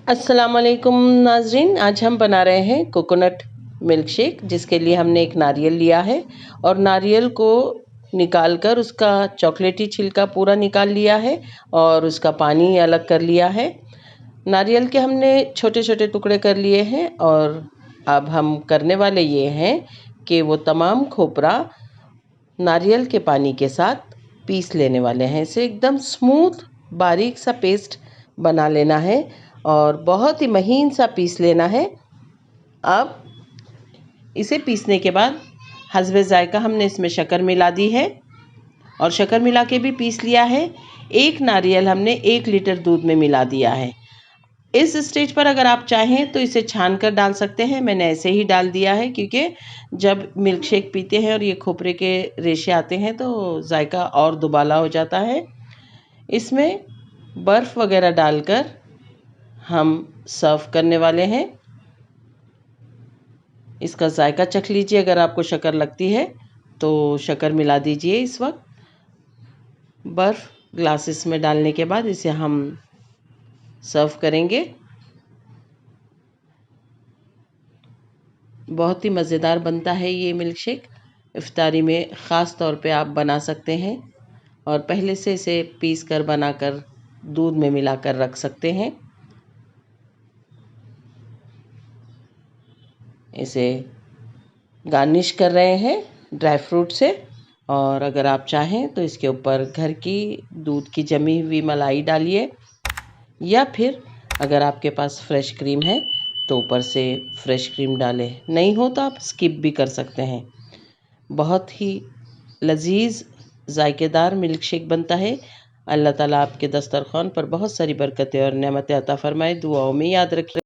अस्सलामुअलैकुम नाजरीन, आज हम बना रहे हैं कोकोनट मिल्क शेक, जिसके लिए हमने एक नारियल लिया है और नारियल को निकाल कर उसका चॉकलेटी छिलका पूरा निकाल लिया है और उसका पानी अलग कर लिया है। नारियल के हमने छोटे छोटे टुकड़े कर लिए हैं और अब हम करने वाले ये हैं कि वो तमाम खोपरा नारियल के पानी के साथ पीस लेने वाले हैं। इसे एकदम स्मूथ बारीक सा पेस्ट बना लेना है और बहुत ही महीन सा पीस लेना है। अब इसे पीसने के बाद हस्बे ज़ायका हमने इसमें शक्कर मिला दी है और शक्कर मिला के भी पीस लिया है। एक नारियल हमने 1 लीटर दूध में मिला दिया है। इस स्टेज पर अगर आप चाहें तो इसे छान कर डाल सकते हैं। मैंने ऐसे ही डाल दिया है क्योंकि जब मिल्क शेक पीते हैं और ये खोपरे के रेशे आते हैं तो जायका और दुबाला हो जाता है। इसमें बर्फ़ वगैरह डालकर हम सर्व करने वाले हैं। इसका जायका चख लीजिए, अगर आपको शक्कर लगती है तो शक्कर मिला दीजिए। इस वक्त बर्फ़ ग्लासेस में डालने के बाद इसे हम सर्व करेंगे। बहुत ही मज़ेदार बनता है ये मिल्क शेक। इफ्तारी में ख़ास तौर पे आप बना सकते हैं और पहले से इसे पीस कर बनाकर दूध में मिलाकर रख सकते हैं। इसे गार्निश कर रहे हैं ड्राई फ्रूट से और अगर आप चाहें तो इसके ऊपर घर की दूध की जमी हुई मलाई डालिए या फिर अगर आपके पास फ्रेश क्रीम है तो ऊपर से फ्रेश क्रीम डालें। नहीं हो तो आप स्किप भी कर सकते हैं। बहुत ही लजीज जायकेदार मिल्क शेक बनता है। अल्लाह ताला आपके दस्तरखान पर बहुत सारी बरकतें और नेमतें अता फरमाए। दुआओं में याद रखिए।